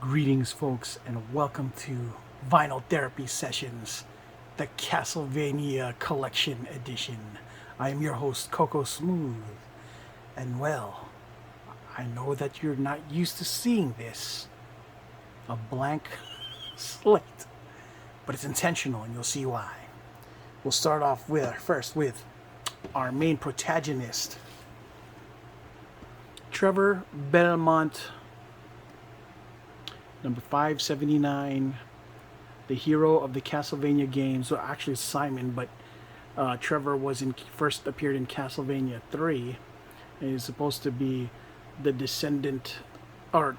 Greetings, folks, and welcome to Vinyl Therapy Sessions, the Castlevania Collection Edition. I am your host, Coco Smooth, and well, I know that you're not used to seeing this, a blank slate, but it's intentional, and you'll see why. We'll start off first with our main protagonist, Trevor Belmont, number 579, the hero of the Castlevania games. Well, actually Simon, but Trevor first appeared in Castlevania 3, and he's supposed to be the descendant, or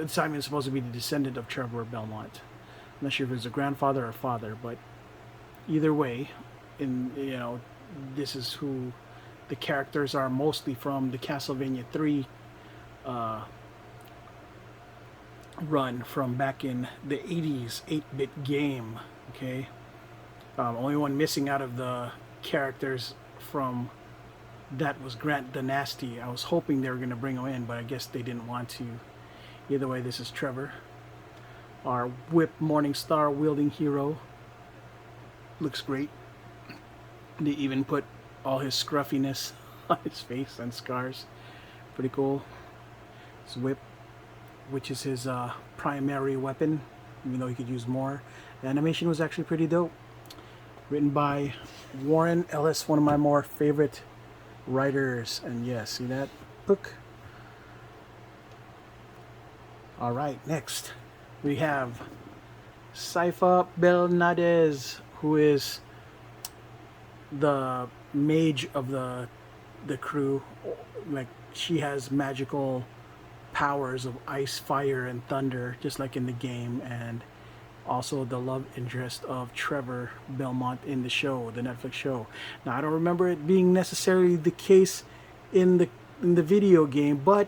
Simon's supposed to be the descendant of Trevor Belmont. I'm not sure if it's a grandfather or father, but either way, this is who the characters are mostly from the Castlevania 3 run from back in the 80s 8-bit game. Okay, only one missing out of the characters from that was Grant the Nasty. I was hoping they were going to bring him in, but I guess they didn't want to. Either way, this is Trevor, our whip Morningstar wielding hero. Looks great. They even put all his scruffiness on his face and scars. Pretty cool. His whip, which is his primary weapon, even though he could use more. The animation was actually pretty dope. Written by Warren Ellis, one of my more favorite writers. And yeah, see that book? Alright, next we have Seifer Belnadez, who is the mage of the crew. Like, she has magical powers of ice, fire, and thunder, just like in the game, and also the love interest of Trevor Belmont in the show, the Netflix show. Now, I don't remember it being necessarily the case in the video game, but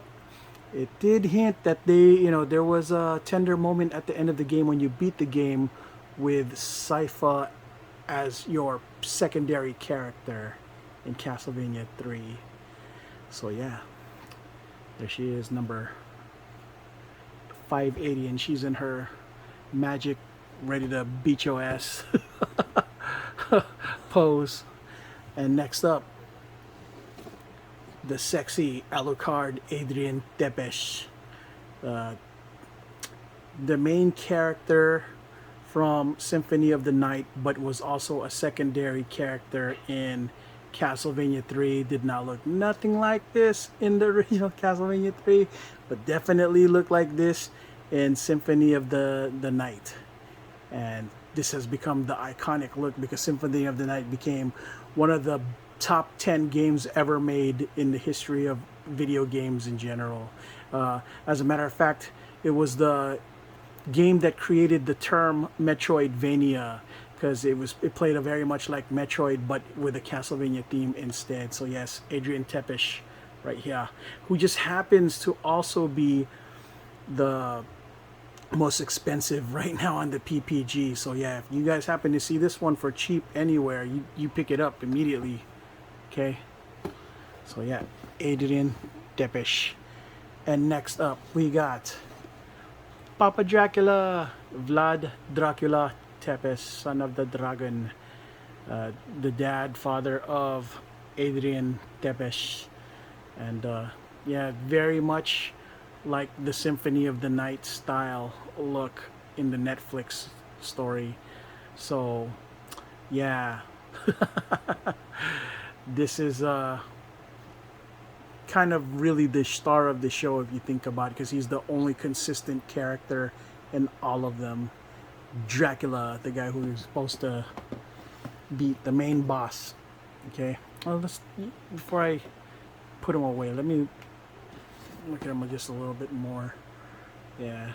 it did hint that there was a tender moment at the end of the game when you beat the game with Seifer as your secondary character in Castlevania 3. So yeah, there she is, number 580, and she's in her magic, ready to beat your ass pose. And next up, the sexy Alucard Adrian Tepes, the main character from Symphony of the Night, but was also a secondary character in Castlevania 3. Did not look nothing like this in the original Castlevania 3, but definitely looked like this in Symphony of the Night. And this has become the iconic look because Symphony of the Night became one of the top 10 games ever made in the history of video games in general. As a matter of fact, it was the game that created the term Metroidvania, because it played a very much like Metroid, but with a Castlevania theme instead. So yes, Adrian Tepes right here, who just happens to also be the most expensive right now on the PPG. So yeah, if you guys happen to see this one for cheap anywhere, you pick it up immediately. Okay, so yeah, Adrian Tepes. And next up we got Papa Dracula, Vlad Dracula Tepes, son of the dragon, the dad, father of Adrian Tepes. And yeah, very much like the Symphony of the Night style look in the Netflix story. So yeah, this is kind of really the star of the show if you think about it, because he's the only consistent character in all of them. Dracula, the guy who is supposed to beat the main boss. Okay, well, before I put him away, let me look at him just a little bit more. Yeah,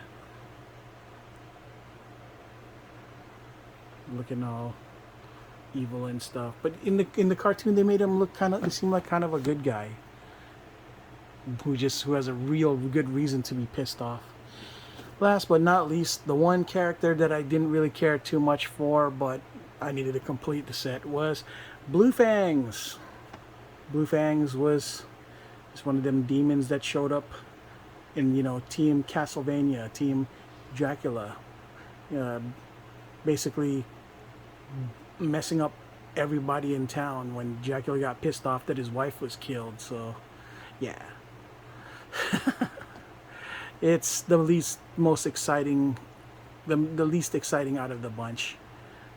looking all evil and stuff, but in the cartoon they made him he seemed like kind of a good guy who has a real good reason to be pissed off. Last but not least, the one character that I didn't really care too much for, but I needed to complete the set, was Blue Fangs. Blue Fangs was just one of them demons that showed up in, you know, Team Castlevania, Team Dracula, uh, basically messing up everybody in town when Dracula got pissed off that his wife was killed. So, yeah, it's the most exciting, the least exciting out of the bunch.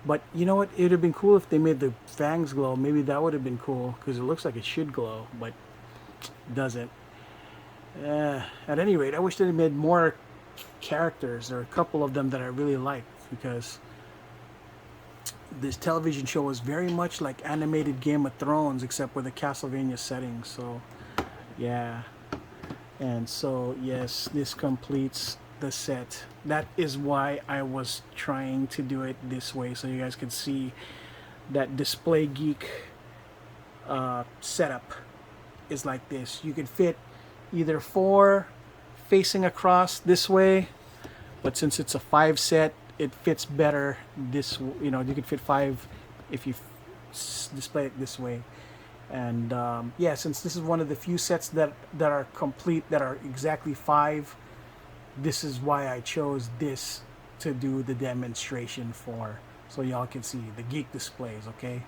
But you know what? It would have been cool if they made the fangs glow. Maybe that would have been cool because it looks like it should glow, but it doesn't. At any rate, I wish they had made more characters. There are a couple of them that I really liked because this television show was very much like animated Game of Thrones, except with a Castlevania setting. So, yeah. And so, yes, this completes the set. That is why I was trying to do it this way, so you guys could see that Display Geek setup is like this. You could fit either 4 facing across this way, but since it's a 5 set, it fits better this, you know, you could fit 5 if you display it this way. And yeah, since this is one of the few sets that are complete, that are exactly 5, this is why I chose this to do the demonstration for, so y'all can see the Geek displays. Okay,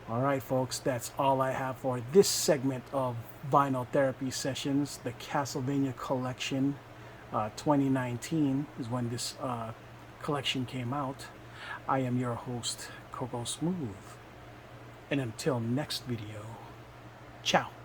alright folks, that's all I have for this segment of Vinyl Therapy Sessions. The Castlevania Collection 2019 is when this collection came out. I am your host, Coco Smooth, and until next video, ciao.